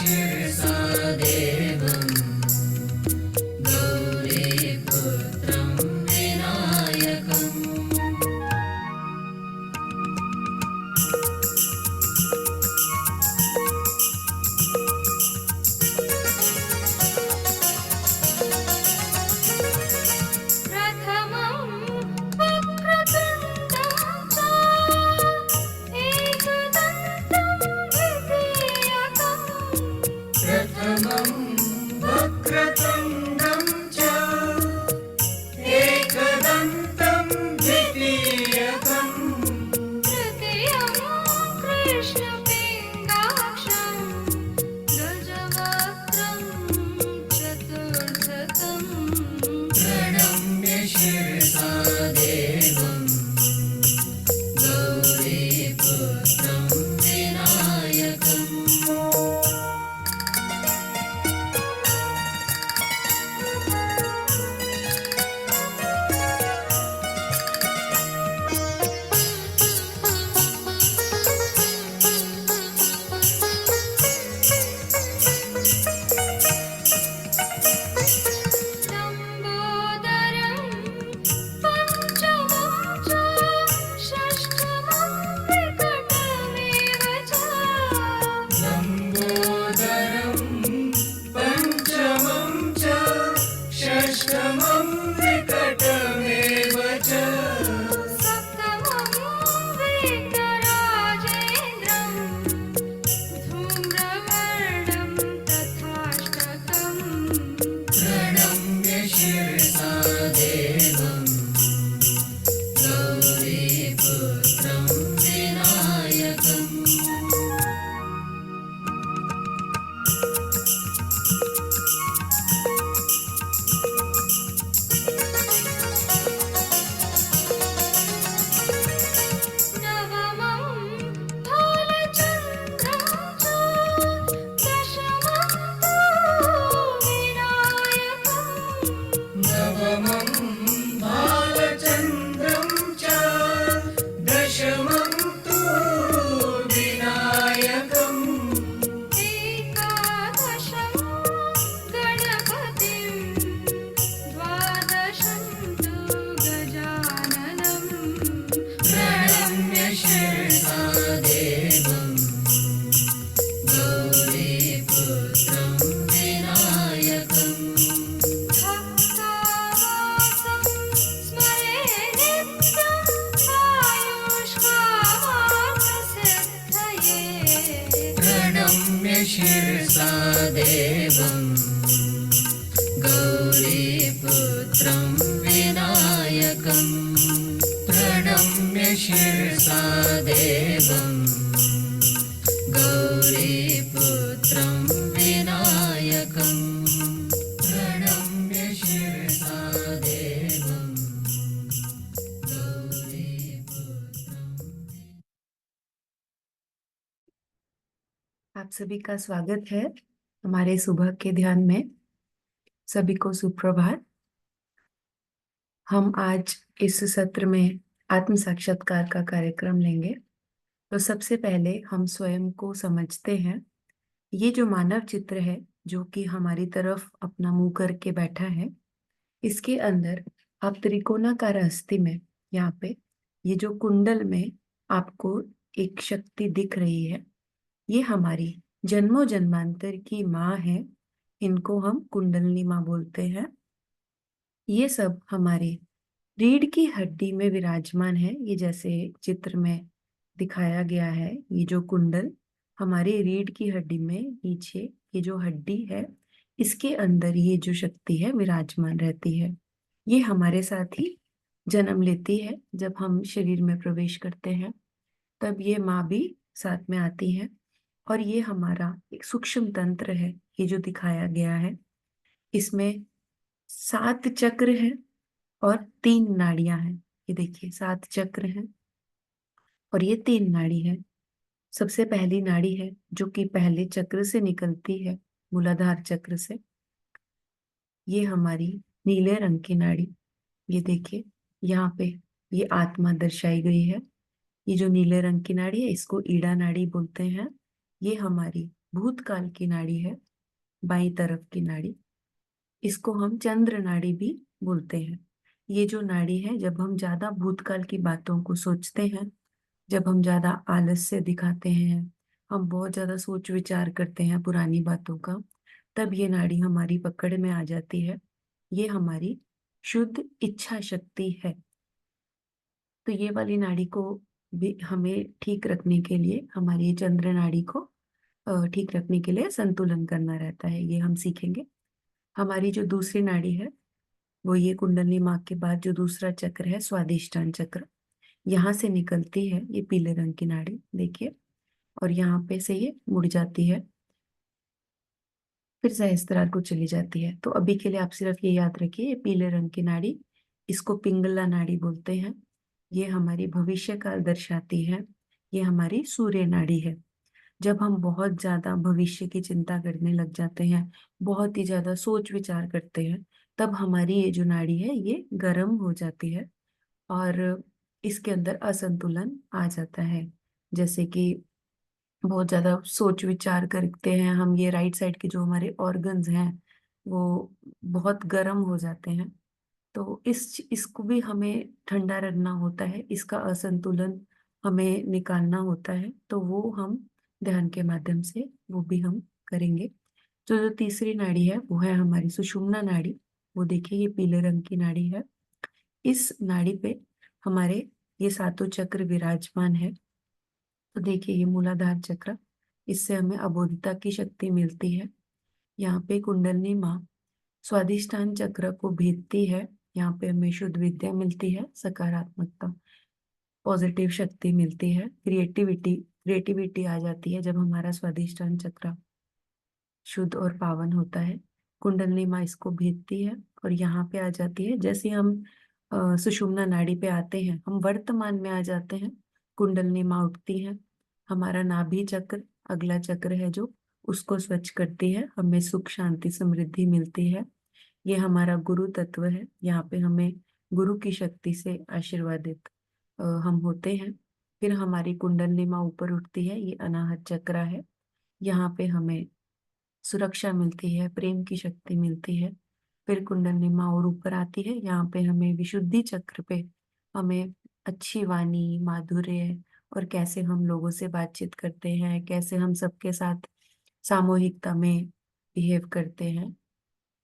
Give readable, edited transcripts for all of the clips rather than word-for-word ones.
शिरसा देवं गौरीपुत्रं विनायकम् प्रथमं वक्रतुण्डं च एकदन्तं द्वितीयकम् तृतीयं कृष्णपिङ्गाक्षं गजवक्त्रं चतुर्थकम् प्रणम्य शिरसा देवं गौरीपुत्रं विनायकम् लम्बोदरं पञ्चमं च षष्ठमं विकटमेव च लम्बोदरं पञ्चमं च षष्ठमं विकटमेव च सप्तमं विघ्नराजेन्द्रं धूम्रवर्णं तथाष्टकम् प्रणम्य शिरसा देवं गौरीपुत्रं विनायकम् नवमं भालचन्द्रं च दशमं तु विनायकम् नवमं भालचन्द्रं च दशमं तु विनायकम् एकादशं गणपतिं द्वादशं तु गजाननम् प्रणम्य शिरसा देवं गौरीपुत्रं विनायकम् भक्तावासं स्मरे नित्यं आयुष्कामार्थसिद्धये प्रणम्य शिरसा देवं गौरीपुत्रं विनायकम् प्रणम्य शिरसा देवं गौरीपुत्रं विनायकम् प्रणम्य शिरसा देवं गौरीपुत्रं आप सभी का स्वागत है हमारे सुबह के ध्यान में। सभी को सुप्रभात। हम आज इस सत्र में आत्म साक्षात्कार का कार्यक्रम लेंगे। तो सबसे पहले हम स्वयं को समझते हैं। ये जो मानव चित्र है जो कि हमारी तरफ अपना मुंह करके बैठा है, इसके अंदर आप त्रिकोणाकार अस्थि में यहाँ पे ये जो कुंडल में आपको एक शक्ति दिख रही है, ये हमारी जन्मों जन्मांतर की माँ है। इनको हम कुंडलिनी माँ बोलते हैं। ये सब हमारे रीढ़ की हड्डी में विराजमान है। ये जैसे चित्र में दिखाया गया है, ये जो कुंडल हमारे रीढ़ की हड्डी में नीचे ये जो हड्डी है, इसके अंदर ये जो शक्ति है विराजमान रहती है। ये हमारे साथ ही जन्म लेती है। जब हम शरीर में प्रवेश करते हैं तब ये माँ भी साथ में आती है। और ये हमारा एक सूक्ष्म तंत्र है, ये जो दिखाया गया है। इसमें 7 चक्र हैं और 3 नाड़ियां हैं। ये देखिए 7 चक्र हैं और ये 3 नाड़ी है। सबसे पहली नाड़ी है जो कि पहले चक्र से निकलती है, मूलाधार चक्र से। ये हमारी नीले रंग की नाड़ी, ये देखिए यहाँ पे ये आत्मा दर्शाई गई है। ये जो नीले रंग की नाड़ी है इसको ईड़ा नाड़ी बोलते हैं। ये हमारी भूतकाल की नाड़ी है, बाईं तरफ की नाड़ी। इसको हम चंद्र नाड़ी भी बोलते हैं। ये जो नाड़ी है, जब हम ज्यादा भूतकाल की बातों को सोचते हैं, जब हम ज्यादा आलस्य दिखाते हैं, हम बहुत ज्यादा सोच विचार करते हैं पुरानी बातों का, तब ये नाड़ी हमारी पकड़ में आ जाती है। ये हमारी शुद्ध इच्छा शक्ति है। तो ये वाली नाड़ी को भी हमें ठीक रखने के लिए, हमारी ये चंद्र नाड़ी को ठीक रखने के लिए संतुलन करना रहता है, ये हम सीखेंगे। हमारी जो दूसरी नाड़ी है, वो ये कुंडली मार्ग के बाद जो दूसरा चक्र है, स्वादिष्टान चक्र, यहाँ से निकलती है ये पीले रंग की नाड़ी, देखिए। और यहाँ पे से ये मुड़ जाती है, फिर सहस्त्रार को चली जाती है। तो अभी के लिए आप सिर्फ ये याद रखिए, ये पीले रंग की नाड़ी, इसको पिंगला नाड़ी बोलते हैं। ये हमारी भविष्य काल दर्शाती है। ये हमारी सूर्य नाड़ी है। जब हम बहुत ज्यादा भविष्य की चिंता करने लग जाते हैं, बहुत ही ज्यादा सोच विचार करते हैं, तब हमारी ये जो नाड़ी है ये गर्म हो जाती है और इसके अंदर असंतुलन आ जाता है। जैसे कि बहुत ज्यादा सोच विचार करते हैं हम, ये राइट साइड के जो हमारे ऑर्गन्स हैं वो बहुत गर्म हो जाते हैं। तो इसको भी हमें ठंडा रखना होता है, इसका असंतुलन हमें निकालना होता है। तो वो हम ध्यान के माध्यम से वो भी हम करेंगे। तो जो तीसरी नाड़ी है वो है हमारी सुषुम्ना नाड़ी। वो देखिए ये पीले रंग की नाड़ी है। इस नाड़ी पे हमारे ये सातों चक्र विराजमान है। तो देखिए ये मूलाधार चक्र, इससे हमें अबोधिता की शक्ति मिलती है। यहाँ पे कुंडलिनी माँ स्वादिष्टान चक्र को भेदती है। यहाँ पे हमें शुद्ध विद्या मिलती है, सकारात्मकता, पॉजिटिव शक्ति मिलती है, क्रिएटिविटी क्रिएटिविटी आ जाती है जब हमारा स्वादिष्टान चक्र शुद्ध और पावन होता है। कुंडलिनी माँ इसको भेदती है और यहाँ पे आ जाती है। जैसे हम सुषुम्ना नाड़ी पे आते हैं, हम वर्तमान में आ जाते हैं, कुंडलिनी माँ उठती है, हमारा नाभि चक्र अगला चक्र है जो, उसको स्वच्छ करती है, हमें सुख शांति समृद्धि मिलती है। ये हमारा गुरु तत्व है, यहाँ पे हमें गुरु की शक्ति से आशीर्वादित हम होते हैं। फिर हमारी कुंडलिनी माँ ऊपर उठती है, ये अनाहत चक्र है, यहाँ पे हमें सुरक्षा मिलती है, प्रेम की शक्ति मिलती है। फिर कुंडलिनी माँ और ऊपर आती है, यहाँ पे हमें विशुद्धि चक्र पे हमें अच्छी वाणी, माधुर्य, और कैसे हम लोगों से बातचीत करते हैं, कैसे हम सबके साथ सामूहिकता में बिहेव करते हैं,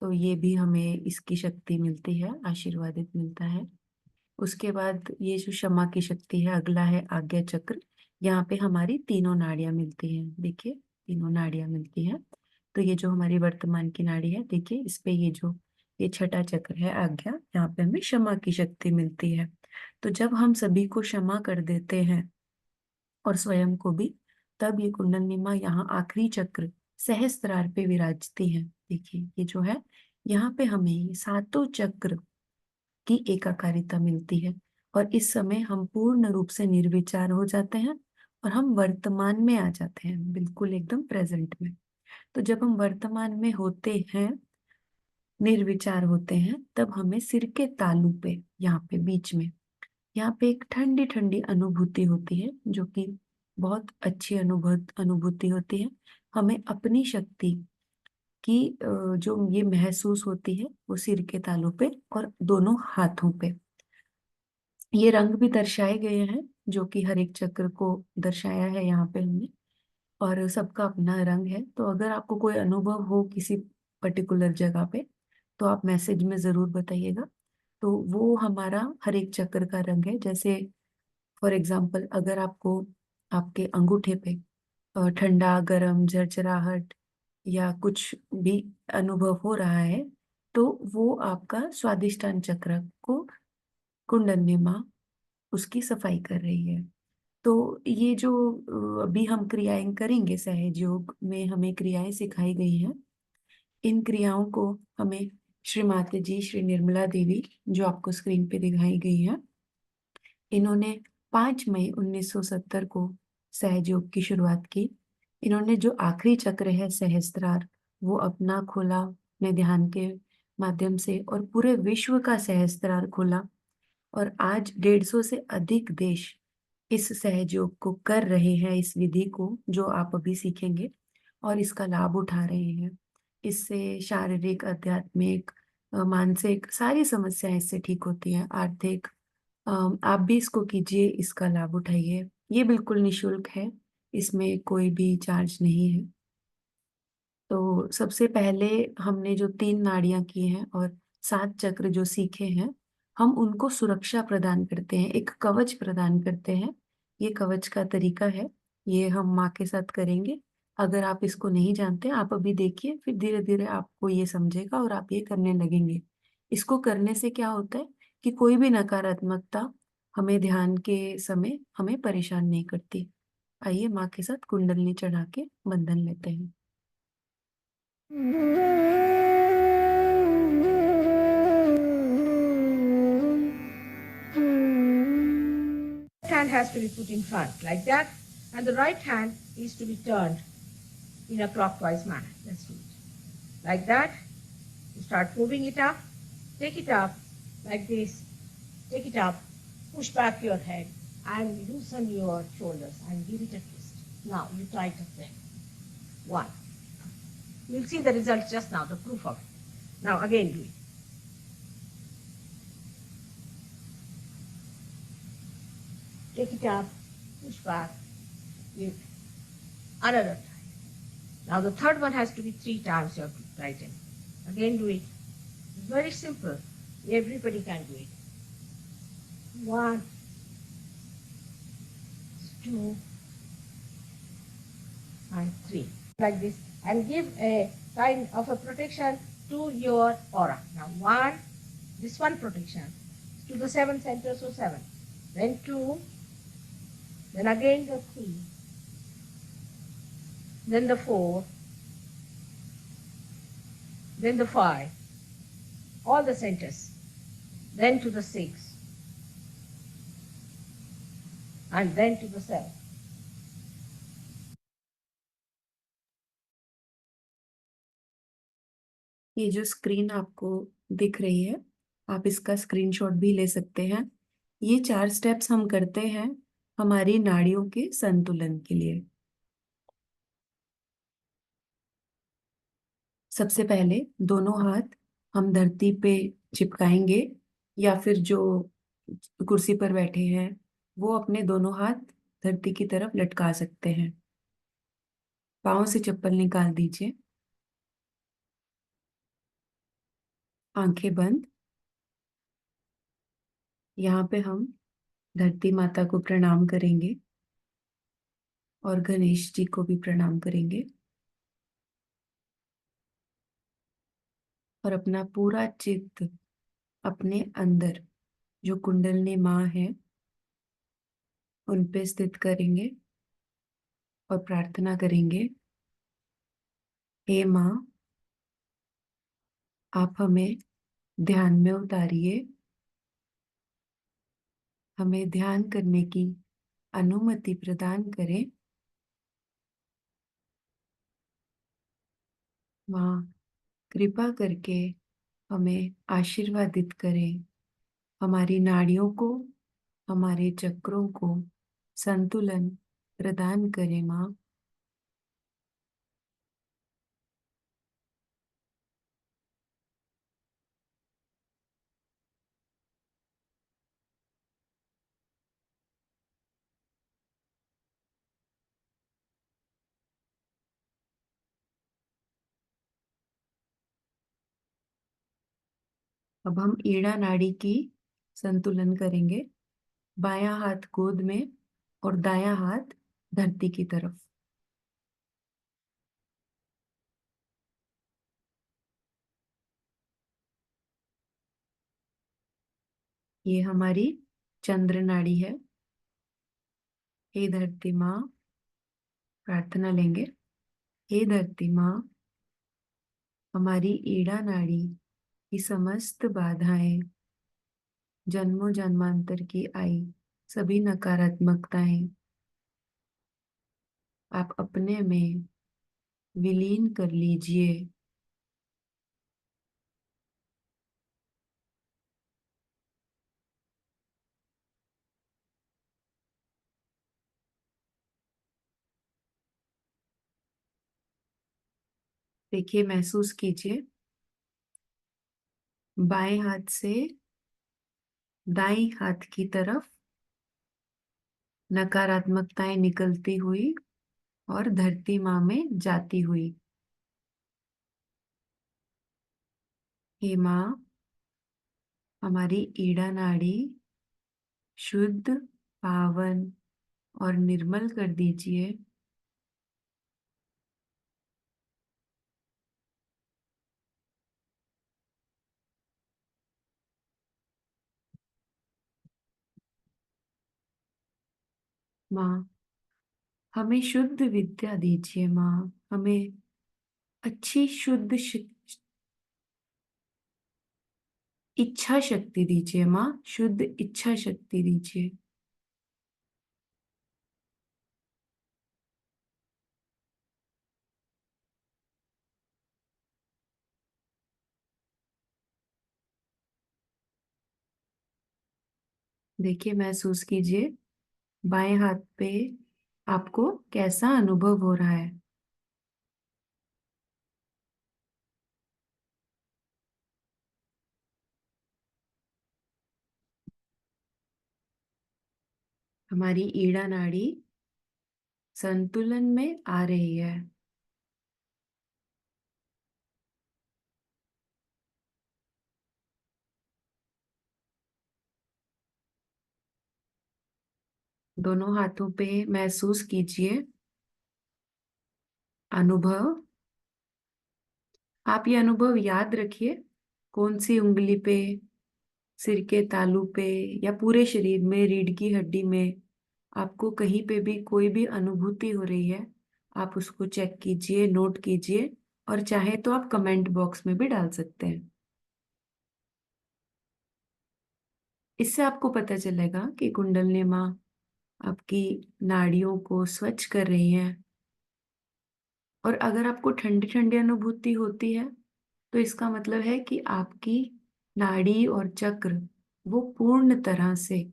तो ये भी हमें इसकी शक्ति मिलती है, आशीर्वादित मिलता है। उसके बाद ये जो क्षमा की शक्ति है, अगला है आज्ञा चक्र। यहाँ पे हमारी तीनों नाड़ियां मिलती हैं, देखिए तीनों नाड़ियां मिलती हैं। तो ये जो हमारी वर्तमान की नाड़ी है, देखिए इस पे ये जो ये छठा चक्र है आज्ञा, यहाँ पे हमें क्षमा की शक्ति मिलती है। तो जब हम सभी को क्षमा कर देते हैं और स्वयं को भी, तब ये कुंडलिनी माँ यहाँ आखिरी चक्र सहस्त्रार पे विराजती है। देखिए ये जो है, यहाँ पे हमें ये सातों चक्र की एकाकारिता मिलती है और इस समय हम पूर्ण रूप से निर्विचार हो जाते हैं और हम वर्तमान में आ जाते हैं, बिल्कुल एकदम प्रेजेंट में। तो जब हम वर्तमान में होते हैं, निर्विचार होते हैं, तब हमें सिर के तालू पे, यहाँ पे बीच में, यहाँ पे एक ठंडी ठंडी अनुभूति होती है, जो कि बहुत अच्छी अनुभूति होती है। हमें अपनी शक्ति की जो ये महसूस होती है, वो सिर के तालू पे और दोनों हाथों पे। ये रंग भी दर्शाए गए हैं, जो कि हर एक चक्र को दर्शाया है यहाँ पे हमने, और सबका अपना रंग है। तो अगर आपको कोई अनुभव हो किसी पर्टिकुलर जगह पे, तो आप मैसेज में जरूर बताइएगा। तो वो हमारा हर एक चक्र का रंग है। जैसे फॉर एग्जाम्पल, अगर आपको आपके अंगूठे पे ठंडा, गरम, झरझराहट या कुछ भी अनुभव हो रहा है, तो वो आपका स्वादिष्टान चक्र को कुंडलिनी माँ उसकी सफाई कर रही है। तो ये जो अभी हम क्रियाएं करेंगे, सहज योग में हमें क्रियाएं सिखाई गई हैं, इन क्रियाओं को हमें श्री माता जी, श्री निर्मला देवी, जो आपको स्क्रीन पे दिखाई गई है, इन्होंने 5 मई 1970 को सहज योग की शुरुआत की। इन्होंने जो आखिरी चक्र है सहस्त्रार, वो अपना खोला अपने ध्यान के माध्यम से, और पूरे विश्व का सहस्त्रार खोला। और आज 150 से अधिक देश इस सहयोग को कर रहे हैं, इस विधि को जो आप अभी सीखेंगे, और इसका लाभ उठा रहे हैं। इससे शारीरिक, आध्यात्मिक, मानसिक सारी समस्याएं इससे ठीक होती हैं, आर्थिक। आप भी इसको कीजिए, इसका लाभ उठाइए। ये बिल्कुल निशुल्क है, इसमें कोई भी चार्ज नहीं है। तो सबसे पहले हमने जो 3 नाड़ियां की हैं और 7 चक्र जो सीखे हैं, हम उनको सुरक्षा प्रदान करते हैं, एक कवच प्रदान करते हैं। ये कवच का तरीका है, ये हम माँ के साथ करेंगे। अगर आप इसको नहीं जानते, आप अभी देखिए, फिर धीरे धीरे आपको ये समझेगा और आप ये करने लगेंगे। इसको करने से क्या होता है कि कोई भी नकारात्मकता हमें ध्यान के समय हमें परेशान नहीं करती। आइए माँ के साथ कुंडलनी चढ़ा के बंधन लेते हैं। Hand has to be put in front like that, and the right hand is to be turned in a clockwise manner. Let's do it. Like that, you start moving it up, take it up like this, take it up, push back your head and loosen your shoulders and give it a twist. Now you tighten them. One. You'll see the result just now, the proof of it. Now again do it. Take it up, push back, give another time. Now the third one has to be 3 times you have to tighten. Again do it. It's very simple. Everybody can do it. 1, 2, and 3. Like this. And give a kind of a protection to your aura. Now 1, this one protection to the 7 centers, so 7. Then 2, then again the 3, then the 4, then the 5, all the centers, then to the 6, and then to the 7. ये जो screen आपको दिख रही है, आप इसका screenshot भी ले सकते हैं। ये 4 स्टेप्स हम करते हैं हमारी नाड़ियों के संतुलन के लिए। सबसे पहले दोनों हाथ हम धरती पे चिपकाएंगे, या फिर जो कुर्सी पर बैठे हैं वो अपने दोनों हाथ धरती की तरफ लटका सकते हैं। पाँव से चप्पल निकाल दीजिए। आंखें बंद। यहाँ पे हम धरती माता को प्रणाम करेंगे और गणेश जी को भी प्रणाम करेंगे, और अपना पूरा चित्त अपने अंदर जो कुंडलनी माँ है उन पे स्थित करेंगे और प्रार्थना करेंगे, हे माँ, आप हमें ध्यान में उतारिए, हमें ध्यान करने की अनुमति प्रदान करें। माँ, कृपा करके हमें आशीर्वादित करें, हमारी नाड़ियों को, हमारे चक्रों को संतुलन प्रदान करें माँ। अब हम ईड़ा नाड़ी की संतुलन करेंगे। बायां हाथ गोद में और दायां हाथ धरती की तरफ। ये हमारी चंद्र नाड़ी है। हे धरती माँ, प्रार्थना लेंगे। हे धरती माँ, हमारी ईड़ा नाड़ी की समस्त बाधाएं, जन्मों जन्मांतर की आई सभी नकारात्मकताएं आप अपने में विलीन कर लीजिए। देखिए, महसूस कीजिए बाएं हाथ से दाएं हाथ की तरफ नकारात्मकताएं निकलती हुई और धरती माँ में जाती हुई। हे माँ, हमारी ईड़ा नाड़ी शुद्ध, पावन और निर्मल कर दीजिए। माँ, हमें शुद्ध विद्या दीजिए। माँ, हमें अच्छी शुद्ध इच्छा शक्ति दीजिए। माँ, शुद्ध इच्छा शक्ति दीजिए। देखिए, महसूस कीजिए बाएं हाथ पे आपको कैसा अनुभव हो रहा है। हमारी ईड़ा नाड़ी संतुलन में आ रही है। दोनों हाथों पे महसूस कीजिए अनुभव। आप ये अनुभव याद रखिए, कौन सी उंगली पे, सिर के तालू पे या पूरे शरीर में, रीढ़ की हड्डी में आपको कहीं पे भी कोई भी अनुभूति हो रही है, आप उसको चेक कीजिए, नोट कीजिए और चाहे तो आप कमेंट बॉक्स में भी डाल सकते हैं। इससे आपको पता चलेगा कि कुंडलिनी माँ आपकी नाड़ियों को स्वच्छ कर रही हैं। और अगर आपको ठंडी ठंडी अनुभूति होती है तो इसका मतलब है कि आपकी नाड़ी और चक्र वो पूर्ण तरह से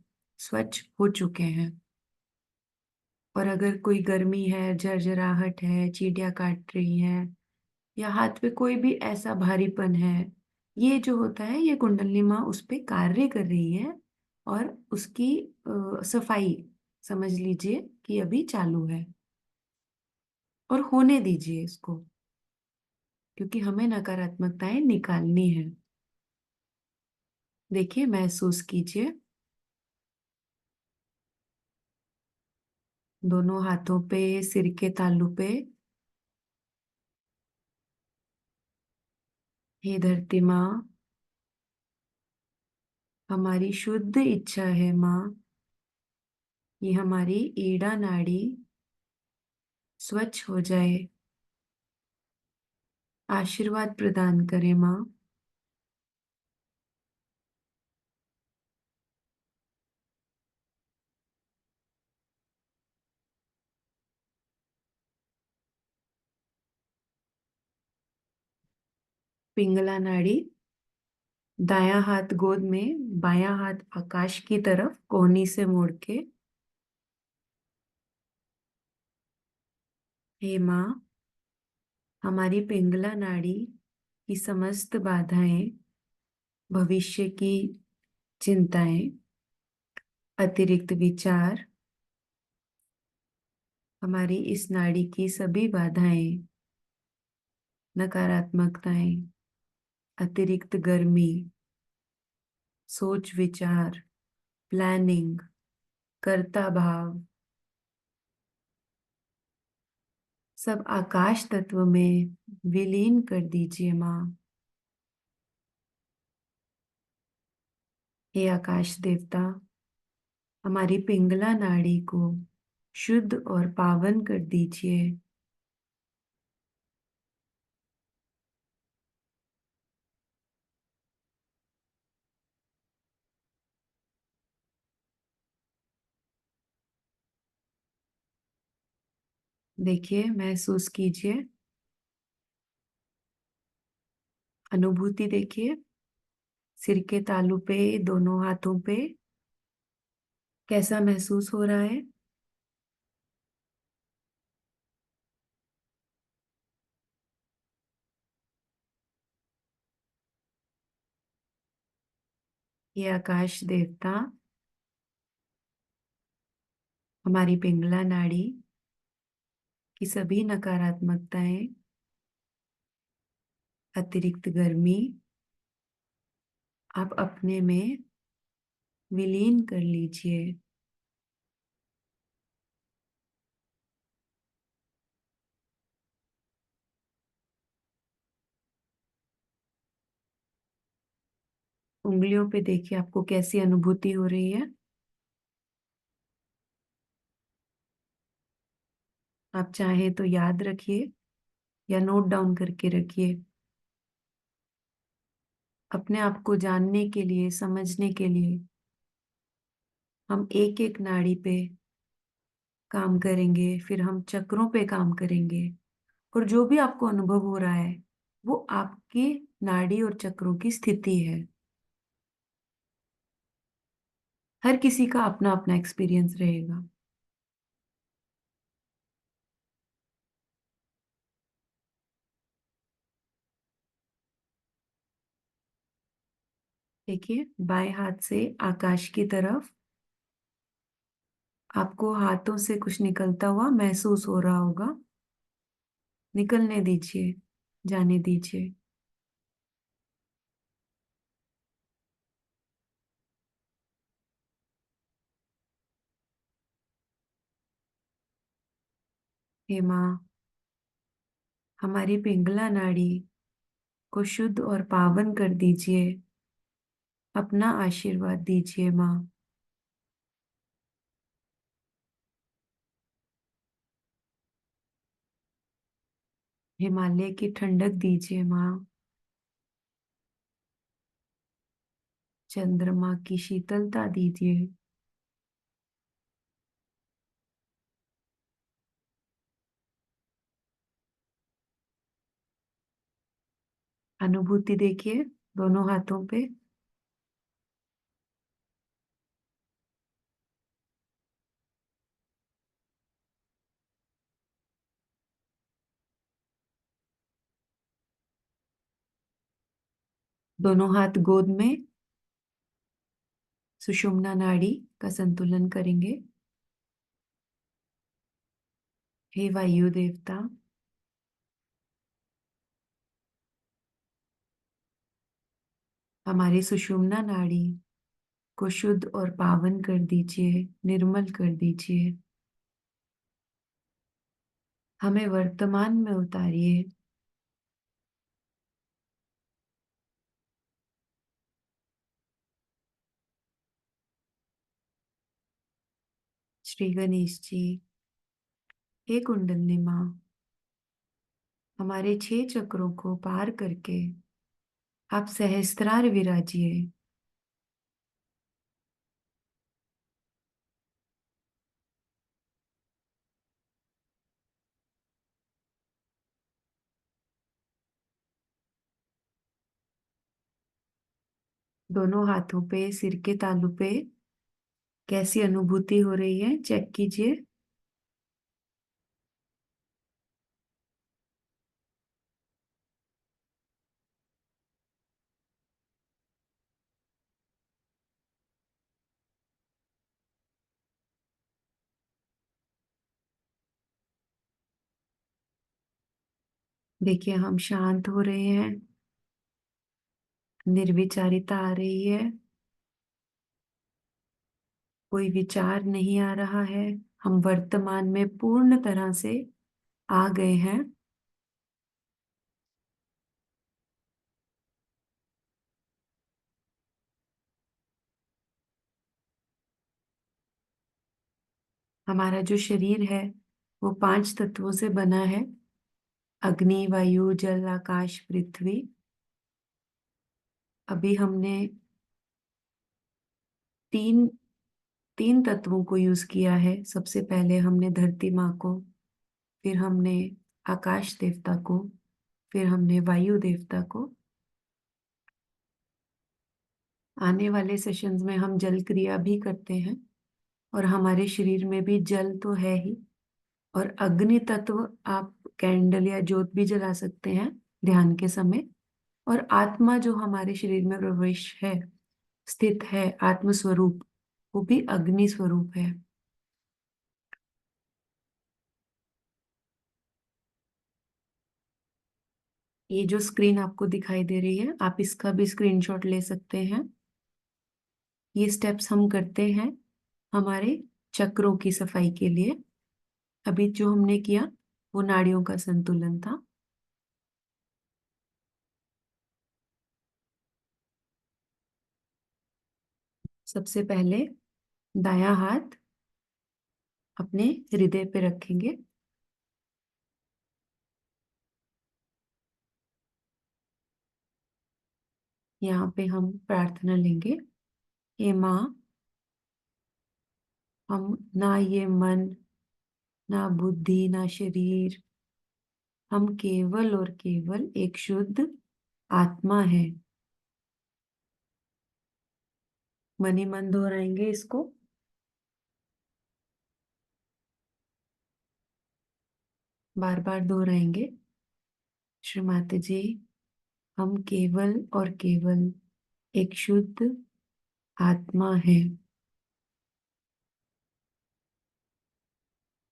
स्वच्छ हो चुके हैं। और अगर कोई गर्मी है, झरझराहट है, चींटियां काट रही हैं या हाथ पे कोई भी ऐसा भारीपन है, ये जो होता है ये कुंडलिनी माँ उस पे कार्य कर रही है और उसकी सफाई समझ लीजिए कि अभी चालू है। और होने दीजिए इसको, क्योंकि हमें नकारात्मकताएं निकालनी है। देखिए, महसूस कीजिए दोनों हाथों पे, सिर के तालू पे। हे धरती माँ, हमारी शुद्ध इच्छा है माँ, ये हमारी ईड़ा नाड़ी स्वच्छ हो जाए। आशीर्वाद प्रदान करें माँ। पिंगला नाड़ी दायां हाथ गोद में, बायां हाथ आकाश की तरफ कोहनी से मोड़ के। हे माँ, हमारी पिंगला नाड़ी की समस्त बाधाएं, भविष्य की चिंताएं, अतिरिक्त विचार, हमारी इस नाड़ी की सभी बाधाएं, नकारात्मकताएं, अतिरिक्त गर्मी, सोच विचार, प्लानिंग, कर्ता भाव, सब आकाश तत्व में विलीन कर दीजिए माँ। हे आकाश देवता, हमारी पिंगला नाड़ी को शुद्ध और पावन कर दीजिए। देखिए, महसूस कीजिए अनुभूति। देखिए, सिर के तालू पे, दोनों हाथों पे कैसा महसूस हो रहा है। हे आकाश देवता, हमारी पिंगला नाड़ी की सभी नकारात्मकताएं, अतिरिक्त गर्मी आप अपने में विलीन कर लीजिए। उंगलियों पे देखिए आपको कैसी अनुभूति हो रही है। आप चाहे तो याद रखिए या नोट डाउन करके रखिए। अपने आप को जानने के लिए, समझने के लिए हम एक एक नाड़ी पे काम करेंगे, फिर हम चक्रों पे काम करेंगे, और जो भी आपको अनुभव हो रहा है वो आपकी नाड़ी और चक्रों की स्थिति है। हर किसी का अपना अपना एक्सपीरियंस रहेगा। देखिए बाएं हाथ से आकाश की तरफ आपको हाथों से कुछ निकलता हुआ महसूस हो रहा होगा। निकलने दीजिए, जाने दीजिए। हे माँ, हमारी पिंगला नाड़ी को शुद्ध और पावन कर दीजिए। अपना आशीर्वाद दीजिए माँ। हिमालय की ठंडक दीजिए माँ। चंद्रमा की शीतलता दीजिए। अनुभूति देखिए दोनों हाथों पे। दोनों हाथ गोद में सुषुम्ना नाड़ी का संतुलन करेंगे। हे वायु देवता, हमारी सुषुम्ना नाड़ी को शुद्ध और पावन कर दीजिए, निर्मल कर दीजिए। हमें वर्तमान में उतारिए। श्री गणेश जी, हे कुंडलिनी माँ, हमारे 6 चक्रों को पार करके आप सहस्त्रार विराजिए। दोनों हाथों पे, सिर के तालू पे कैसी अनुभूति हो रही है चेक कीजिए। देखिए हम शांत हो रहे हैं, निर्विचारिता आ रही है, कोई विचार नहीं आ रहा है। हम वर्तमान में पूर्ण तरह से आ गए हैं। हमारा जो शरीर है वो 5 तत्वों से बना है। अग्नि, वायु, जल, आकाश, पृथ्वी। अभी हमने तीन तीन तत्वों को यूज किया है। सबसे पहले हमने धरती माँ को, फिर हमने आकाश देवता को, फिर हमने वायु देवता को। आने वाले सेशंस में हम जल क्रिया भी करते हैं, और हमारे शरीर में भी जल तो है ही। और अग्नि तत्व आप कैंडल या ज्योत भी जला सकते हैं ध्यान के समय। और आत्मा जो हमारे शरीर में प्रवेश है स्थित है आत्म स्वरूप, वो भी अग्नि स्वरूप है। ये जो स्क्रीन आपको दिखाई दे रही है, आप इसका भी स्क्रीनशॉट ले सकते हैं। ये स्टेप्स हम करते हैं हमारे चक्रों की सफाई के लिए। अभी जो हमने किया वो नाड़ियों का संतुलन था। सबसे पहले दायां हाथ अपने हृदय पे रखेंगे। यहाँ पे हम प्रार्थना लेंगे, हे माँ, हम ना ये मन, ना बुद्धि, ना शरीर, हम केवल और केवल एक शुद्ध आत्मा है। मन ही मन दोहराएंगे इसको। बार बार दोहराएंगे। श्री माता जी, हम केवल और केवल एक शुद्ध आत्मा है।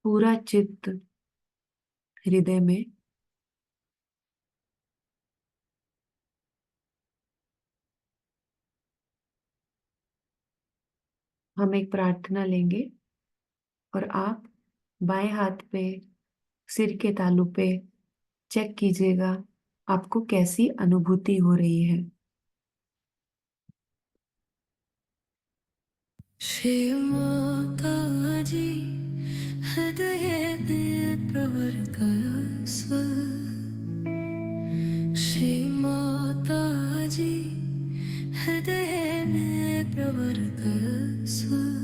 पूरा चित्त हृदय में हम एक प्रार्थना लेंगे और आप बाएं हाथ पे सिर के तालू पे चेक कीजिएगा आपको कैसी अनुभूति हो रही है। श्री माता जी हृदय में प्रवर्तय स्वर। श्री माता जी हृदय में प्रवर्तय स्वर।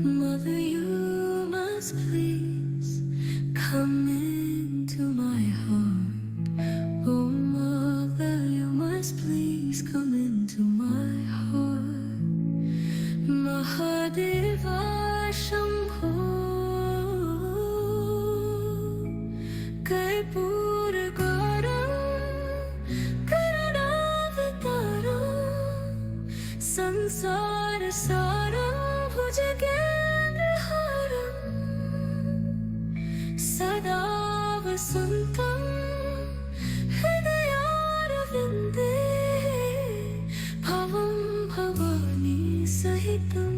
Mother, you must please come into my heart. Oh, Mother, you must please come into my heart. Mahadeva Shambho Kaipur Garam Karanavataram Sansar Saram Bhujagendraharam Sada Vasantam Hridayaravinде Bhavam Bhavani Sahitam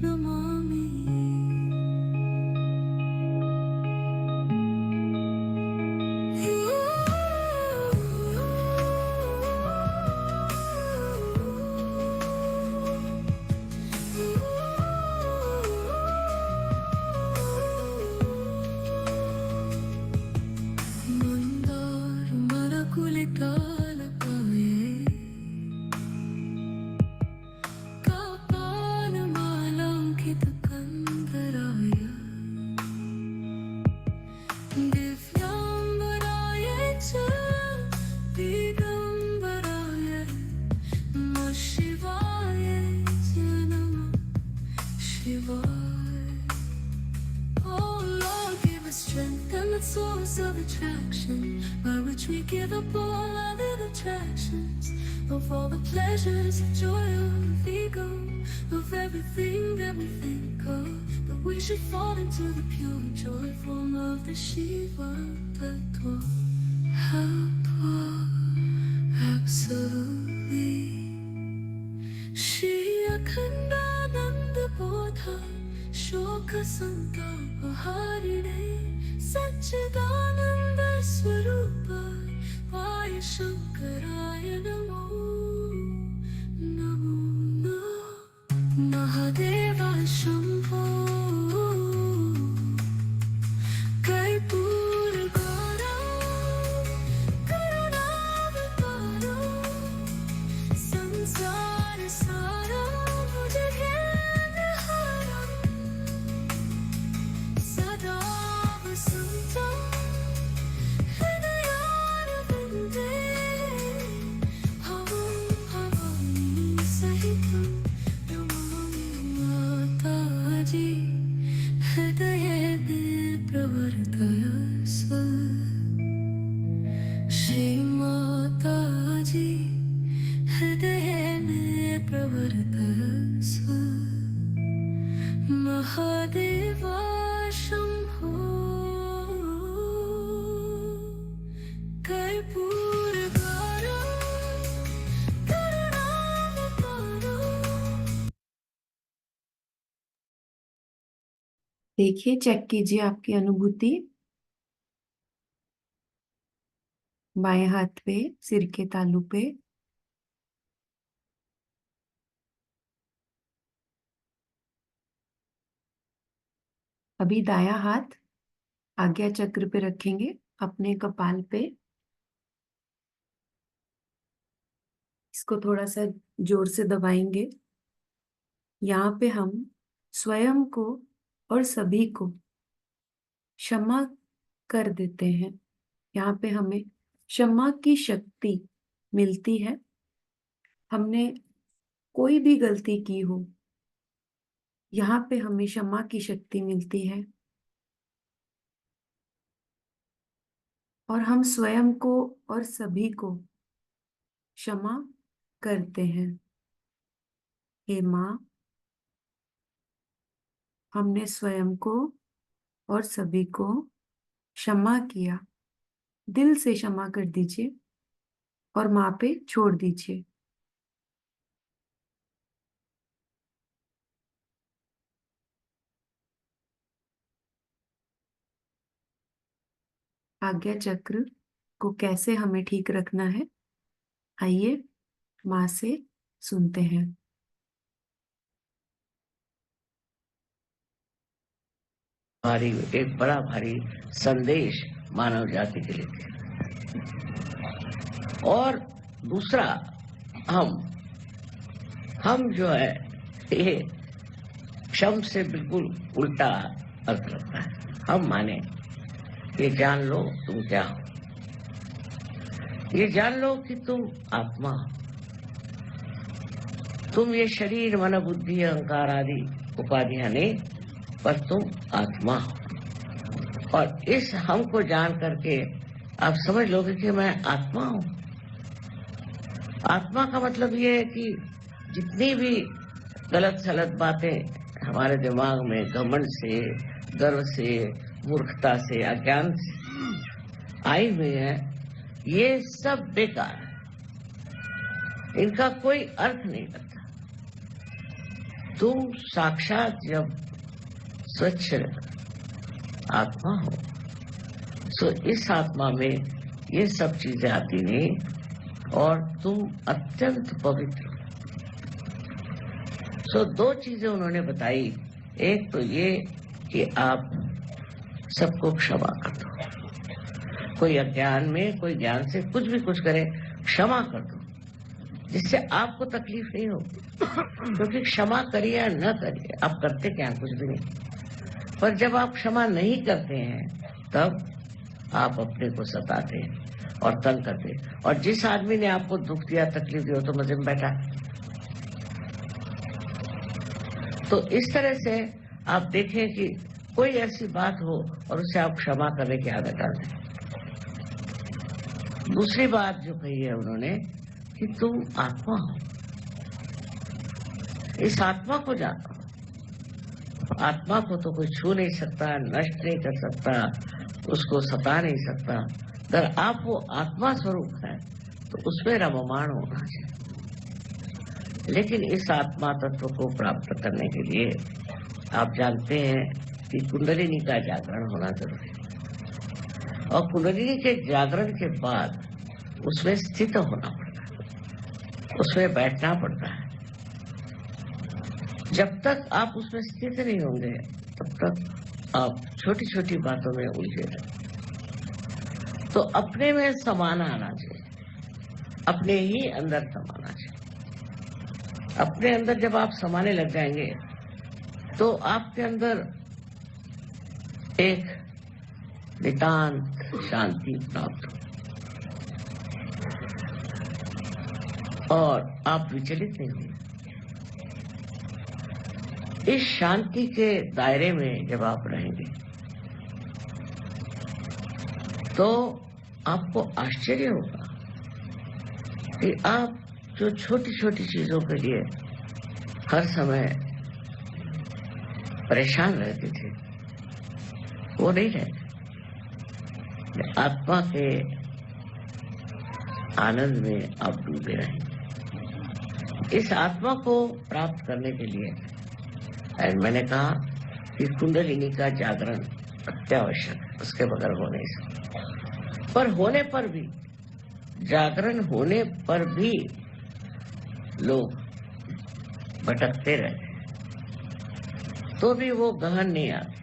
Namami. Mandar Marakulitalakaye Kapanamalankhit Kandaraya Divyambaraya cha Digambaraye Namah Shivaya cha Namah Shivaya. Oh Lord, give us strength and the source of attraction by which we give up all other attractions of all the pleasures of joy of ego, of everything that we think of. But we should fall into the pure joy form of the Shiva Tattva. Hatva, absolutely. Shri Akhandananda Bodha Shoka Sankalpa Harine Satchidananda Swarupa Vaya Shankaraya Namo Namo Namo Mahadeva Shambho Kaipur Garam Karanavataram Sansar Saram Bhujagendraharam Sada Vasantam Hridayaravinде देखिए, check कीजिए आपकी अनुभूति। बाएं हाथ पे, सिर के तालू पे। अभी दायां हाथ आज्ञा चक्र पे रखेंगे, अपने कपाल पे। इसको थोड़ा सा जोर से दबाएंगे। यहाँ पे हम स्वयं को और सभी को क्षमा कर देते हैं। यहाँ पे हमें क्षमा की शक्ति मिलती है। हमने कोई भी गलती की हो, यहाँ पे हमें क्षमा की शक्ति मिलती है और हम स्वयं को और सभी को क्षमा करते हैं। हे माँ, हमने स्वयं को और सभी को क्षमा किया। दिल से क्षमा कर दीजिए और माँ पे छोड़ दीजिए। आज्ञा चक्र को कैसे हमें ठीक रखना है, आइए माँ से सुनते हैं। भारी, एक बड़ा भारी संदेश मानव जाति के लिए थे। और दूसरा, हम जो है ये क्षम से बिल्कुल उल्टा अर्थ लगता है। हम माने ये जान लो तुम क्या हो, ये जान लो कि तुम आत्मा हो। तुम ये शरीर, मन, बुद्धि, अहंकार आदि उपाधियां नहीं, पर तुम आत्मा हो। और इस हम को जान करके आप समझ लोगे कि मैं आत्मा हूं। आत्मा का मतलब ये है कि जितनी भी गलत सलत बातें हमारे दिमाग में घमंड से, गर्व से, मूर्खता से, अज्ञान से आई हुई है, ये सब बेकार है। इनका कोई अर्थ नहीं लगता। तुम साक्षात जब स्वच्छ आत्मा हो, तो इस आत्मा में ये सब चीजें आती नहीं और तुम अत्यंत पवित्र हो। तो दो चीजें उन्होंने बताई। एक तो ये कि आप सबको क्षमा कर दो। कोई अज्ञान में, कोई ज्ञान से कुछ भी कुछ करे, क्षमा कर दो, जिससे आपको तकलीफ नहीं होगी। क्योंकि क्षमा करिए या न करिए, आप करते क्या, कुछ भी नहीं। पर जब आप क्षमा नहीं करते हैं, तब आप अपने को सताते हैं और तंग करते हैं। और जिस आदमी ने आपको दुख दिया, तकलीफ दी, हो तो मजे में बैठा। तो इस तरह से आप देखें कि कोई ऐसी बात हो और उसे आप क्षमा करने की आदत डाल दें। दूसरी बात जो कही है उन्होंने कि तुम आत्मा हो। इस आत्मा को जानो। आत्मा को तो कोई छू नहीं सकता, नष्ट नहीं कर सकता, उसको सता नहीं सकता। अगर आप वो आत्मा स्वरूप है तो उसमें रममाण होना चाहिए। लेकिन इस आत्मा तत्व को प्राप्त करने के लिए आप जानते हैं कि कुंडलिनी का जागरण होना जरूरी है। और कुंडलिनी के जागरण के बाद उसमें स्थित होना पड़ता है, उसमें बैठना पड़ता है। जब तक आप उसमें स्थित नहीं होंगे, तब तक आप छोटी छोटी बातों में उलझे रहेंगे। तो अपने में समाना आना चाहिए, अपने ही अंदर समाना चाहिए। अपने अंदर जब आप समाने लग जाएंगे तो आपके अंदर एक नितांत शांति प्राप्त हो और आप विचलित नहीं होंगे। इस शांति के दायरे में जब आप रहेंगे तो आपको आश्चर्य होगा कि आप जो छोटी छोटी चीजों के लिए हर समय परेशान रहते थे, वो नहीं रहते। आत्मा के आनंद में आप डूबे रहेंगे। इस आत्मा को प्राप्त करने के लिए मैंने कहा कि कुंडलिनी का जागरण अत्यावश्यक है, उसके बगैर हो नहीं सकता। पर होने पर भी, जागरण होने पर भी लोग भटकते रहते, तो भी वो गहन नहीं आते।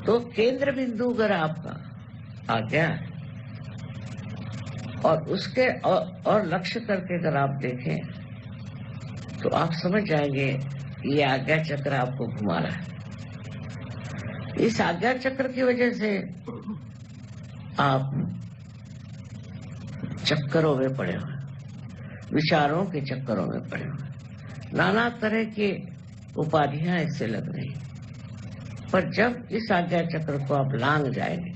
तो केंद्र बिंदु अगर आपका आ गया है और उसके और लक्ष्य करके अगर आप देखें तो आप समझ जाएंगे ये आज्ञा चक्र आपको घुमा रहा है। इस आज्ञा चक्र की वजह से आप चक्करों में पड़े हुए, विचारों के चक्करों में पड़े हुए, नाना तरह की उपाधियां इससे लग रही। पर जब इस आज्ञा चक्र को आप लांग जाएंगे,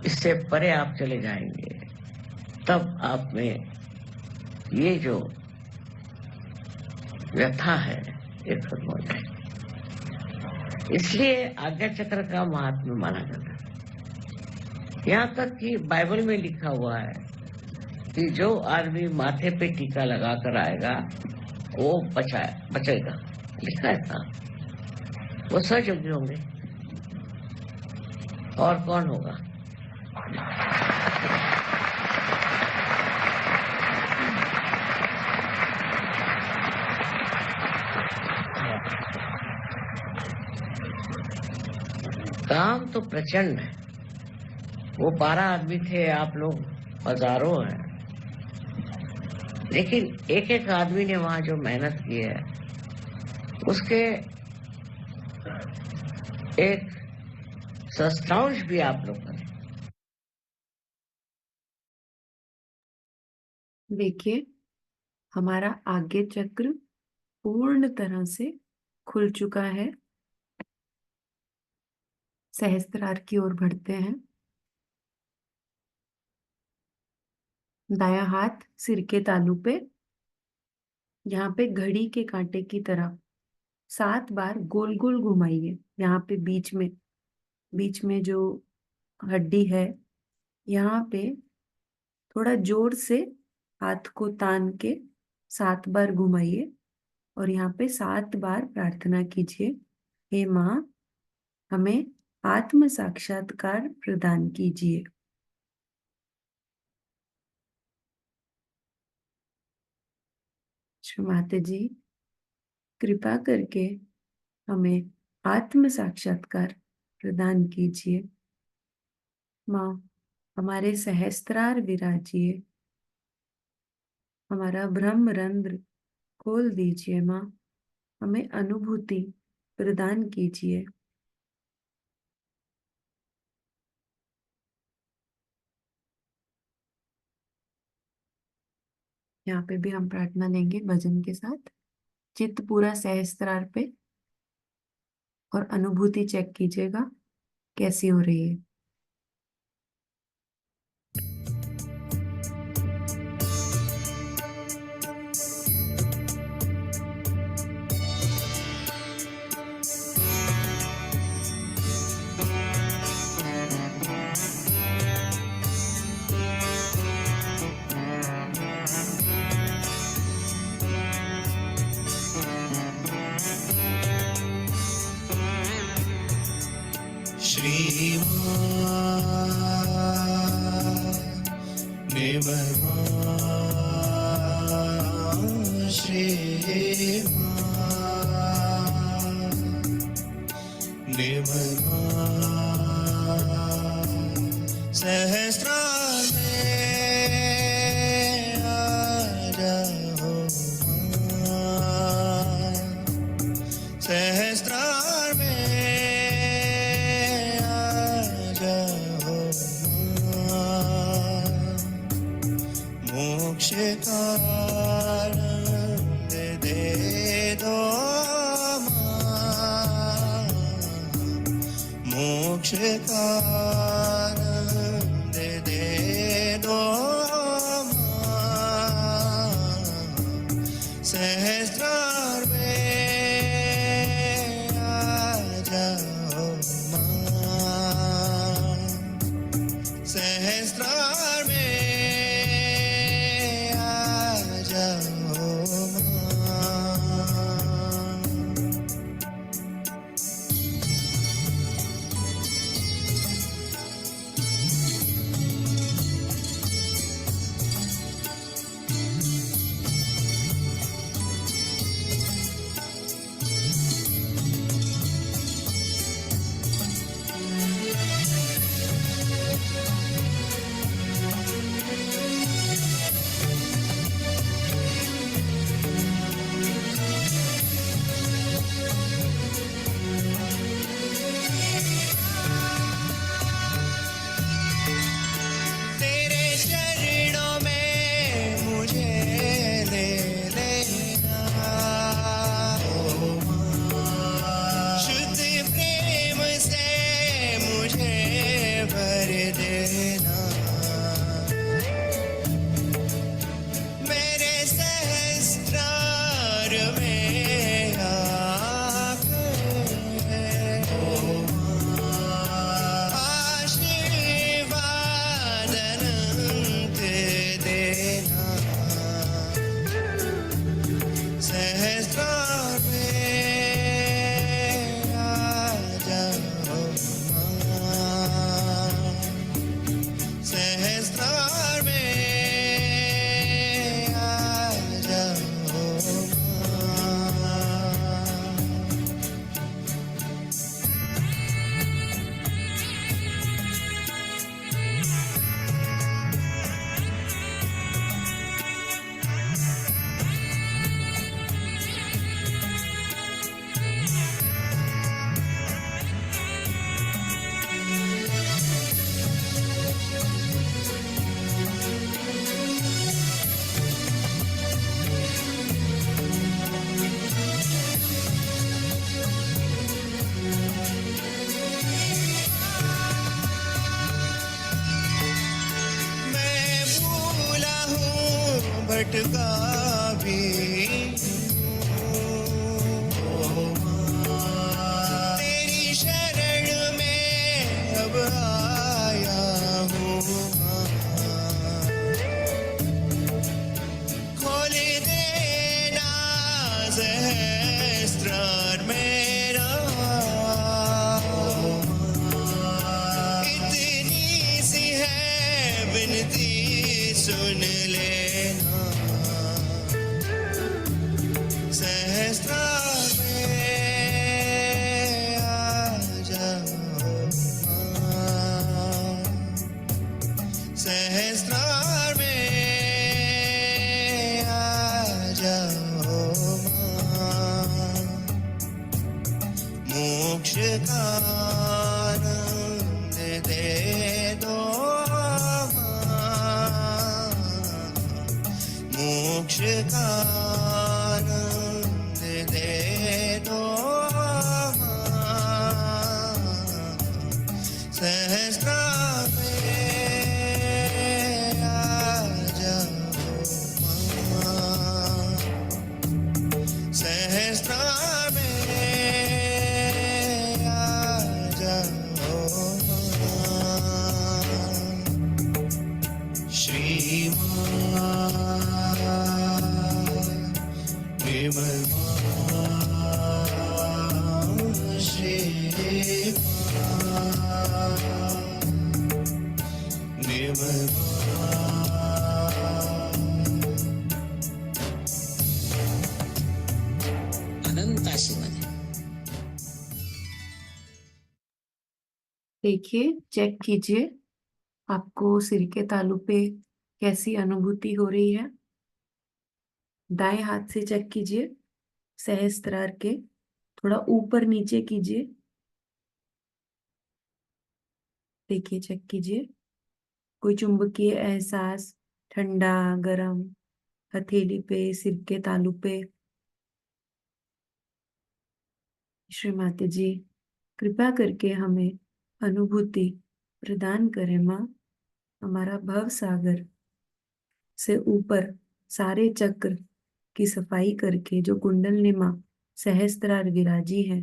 इससे परे आप चले जाएंगे, तब आप में ये जो व्यथा है ये खत्म हो जाएगी। इसलिए आज्ञा चक्र का महात्म्य माना जाता है। यहाँ तक कि बाइबल में लिखा हुआ है कि जो आदमी माथे पे टीका लगाकर आएगा वो बचेगा, लिखा है था। वो सहयोगी होंगे और कौन होगा? काम तो प्रचंड है। वो 12 आदमी थे, आप लोग हजारों हैं, लेकिन एक एक आदमी ने वहां जो मेहनत की है उसके एक सस्तांश भी आप लोग करें। देखिए, हमारा आज्ञा चक्र पूर्ण तरह से खुल चुका है। सहस्त्रार की ओर बढ़ते हैं। दायां हाथ सिर के तालू पे, यहाँ पे घड़ी के कांटे की तरह 7 बार गोल गोल घुमाइए। यहाँ पे बीच में जो हड्डी है, यहाँ पे थोड़ा जोर से हाथ को तान के 7 बार घुमाइए और यहाँ पे 7 बार प्रार्थना कीजिए, हे माँ, हमें आत्म साक्षात्कार प्रदान कीजिए। माता जी, कृपा करके हमें आत्म साक्षात्कार प्रदान कीजिए। माँ, हमारे सहस्त्रार विराजिए, हमारा ब्रह्म रंध्र खोल दीजिए। माँ, हमें अनुभूति प्रदान कीजिए। यहाँ पे भी हम प्रार्थना लेंगे भजन के साथ। चित्त पूरा सहस्त्रार पे और अनुभूति चेक कीजिएगा कैसी हो रही है। सहस्त्रार में आ जाओ माँ, सहस्त्रार में आ जाओ माँ, मोक्ष का आनंद दे दो माँ, मोक्ष का सहस्त्रार में आ जाओ माँ, सहस्त्रार में आ देना मेरे सहस्त्रार में आकर आशीर्वाद अनंत देना सहस्त्रार में आ जाओ माँ सहस्त्रार में आ जाओ माँ मैं भूला हूँ भटका भी हूँ। तेरी शरण में अब आया हूँ माँ। खोल देना सहस्त्रार मेरा इतनी सी है विनती सुन लेना सहस्त्रार में आ जाओ माँ सहस्त्रार में आ जाओ माँ मोक्ष का आनंद दे दो माँ मोक्ष का आनंद दे दो माँ सहस्त्रार में आ जाओ माँ सहस्त्रार में आ जाओ माँ श्री माँ निर्मल माँ श्री माँ निर्मल अनंत आशीर्वाद है। देखिए, चेक कीजिए आपको सिर के तालू पे कैसी अनुभूति हो रही है। दाएं हाथ से चेक कीजिए, सहस्त्रार के थोड़ा ऊपर नीचे कीजिए। देखिए, चेक कीजिए कोई चुंबकीय एहसास, ठंडा गरम हथेली पे, सिर के तालू पे। श्री माता जी, कृपा करके हमें अनुभूति प्रदान करें माँ। हमारा भव सागर से ऊपर सारे चक्र की सफाई करके जो कुंडलिनी माँ सहस्त्रार विराजी है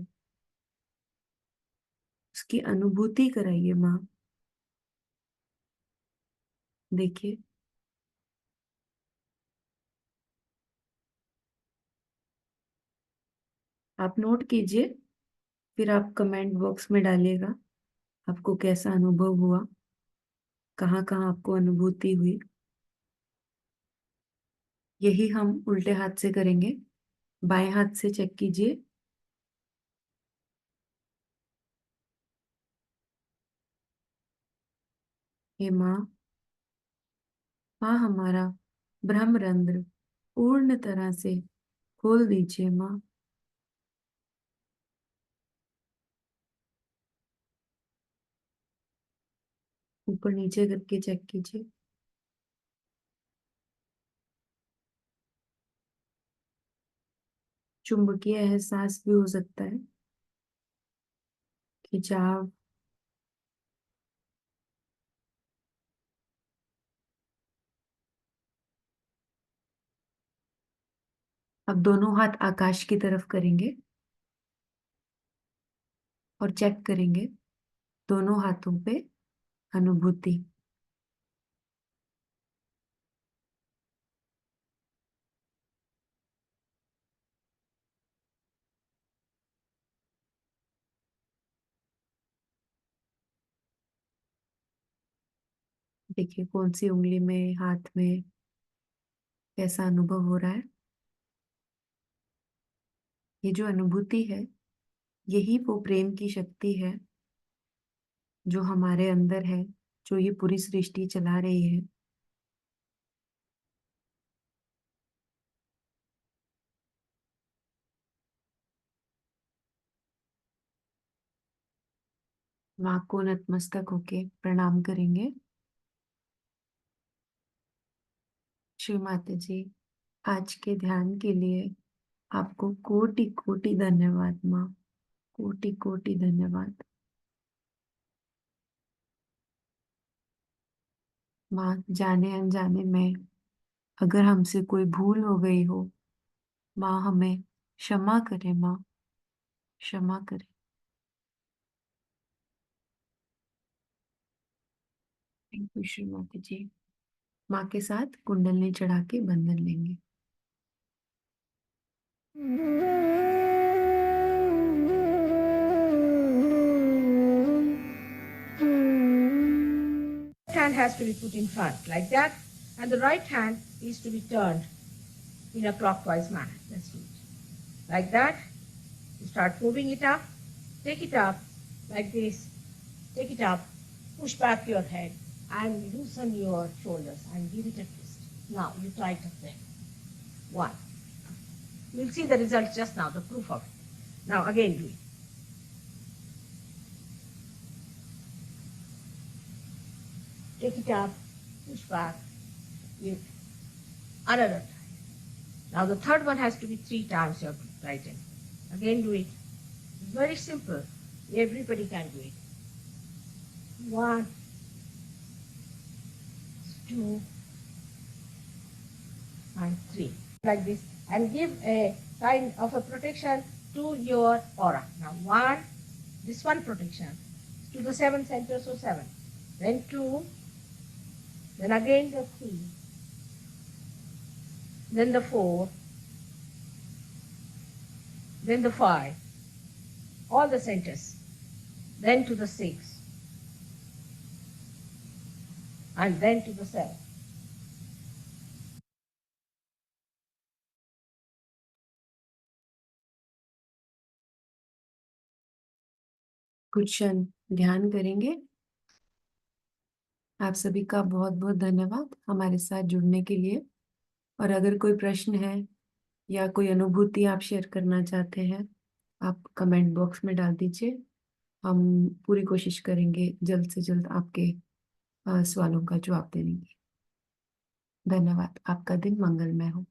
उसकी अनुभूति कराइए माँ। देखिए, आप नोट कीजिए, फिर आप कमेंट बॉक्स में डालिएगा आपको कैसा अनुभव हुआ, कहाँ कहाँ आपको अनुभूति हुई। यही हम उल्टे हाथ से करेंगे। बाएं हाथ से चेक कीजिए। हे माँ, माँ हमारा ब्रह्मरंध्र पूर्ण तरह से खोल दीजिए माँ। ऊपर नीचे करके चेक कीजिए। चुंबकीय एहसास भी हो सकता है, खिंचाव, अब दोनों हाथ आकाश की तरफ करेंगे और चेक करेंगे दोनों हाथों पे अनुभूति। देखिए कौन सी उंगली में, हाथ में कैसा अनुभव हो रहा है। ये जो अनुभूति है, यही वो प्रेम की शक्ति है जो हमारे अंदर है, जो ये पूरी सृष्टि चला रही है। माँ को नतमस्तक होके प्रणाम करेंगे। श्री माता जी, आज के ध्यान के लिए आपको कोटि कोटि धन्यवाद माँ, कोटि कोटि धन्यवाद। माँ, जाने अनजाने में अगर हमसे कोई भूल हो गई हो, माँ हमें क्षमा करे माँ, क्षमा करे। थैंक यू श्री माता जी। माँ के साथ कुंडलनी चढ़ा के बंधन लेंगे। Hand has to be put in front like that, and the right hand is to be turned in a clockwise manner. Let's do it. Like that, you start moving it up, take it up like this, take it up, push back your head and loosen your shoulders and give it a twist. Now you tighten them. One. You'll see the result just now, the proof of it. Now again do it. Take it up, push back, give another time. Now the third one has to be 3 times you have to tighten. Again do it. It's very simple. Everybody can do it. 1, 2, and 3. Like this. And give a kind of a protection to your aura. Now 1, this one protection to the 7 centers, so 7. Then 2, then again the 3, then the 4, then the 5, all the centers, then to the 6, and then to the 7. कुछ क्षण ध्यान करेंगे। आप सभी का बहुत बहुत धन्यवाद हमारे साथ जुड़ने के लिए। और अगर कोई प्रश्न है या कोई अनुभूति आप शेयर करना चाहते हैं, आप कमेंट बॉक्स में डाल दीजिए। हम पूरी कोशिश करेंगे जल्द से जल्द आपके सवालों का जवाब देने की। धन्यवाद। आपका दिन मंगलमय हो।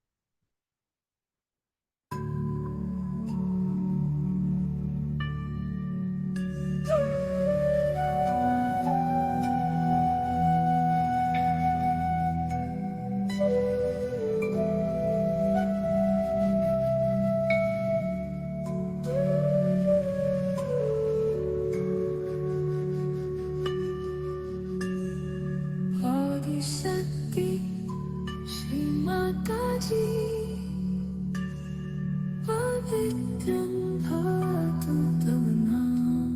आदिशक्ति श्री माता जी, पवित्रं भातु तव नाम,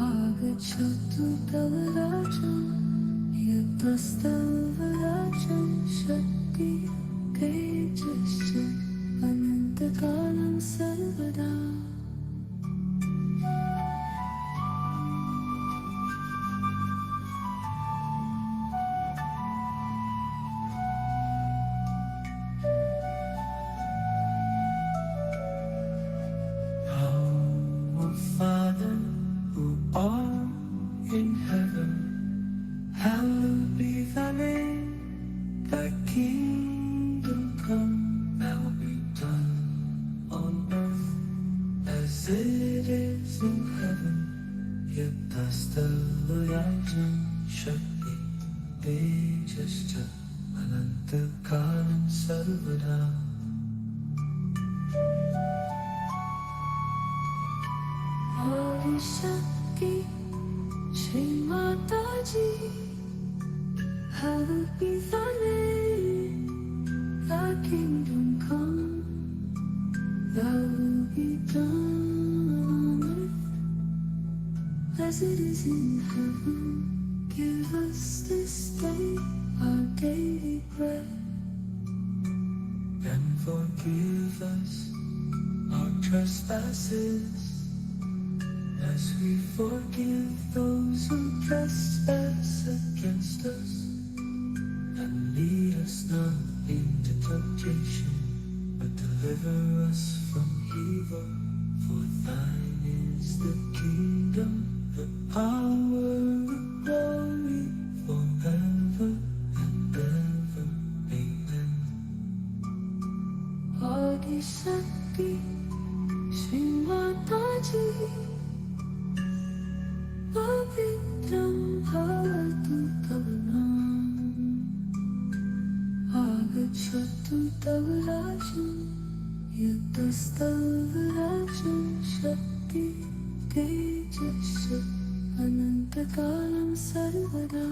आगच्छतु तव राज्यं, यतस्तव राज्यं शक्ति तेजश्च अनन्तकालं सर्वदा। Our Father who art in heaven, hallowed be thy name. Thy kingdom come, thy will be done on earth as it is in heaven. Yatastavayajan Shakti Tejascha Anantakalam Sarvada. Mata Ji, hallowed be thy name. Thy kingdom come, thy will be done on earth as it is in heaven. Give us this day our daily bread. And forgive us our trespasses, as we forgive those who trespass against us. And lead us not into temptation, but deliver us from evil. For thine is the kingdom, the power, the glory, forever and ever. Amen. Adi Shakti, Shri Mata Ji, Pavitram Bhavatu Tav Naam, Agachatu Tav Rajam, Yuddhastav Rajam, Shakti Tejasya Anantakalam Sarvada.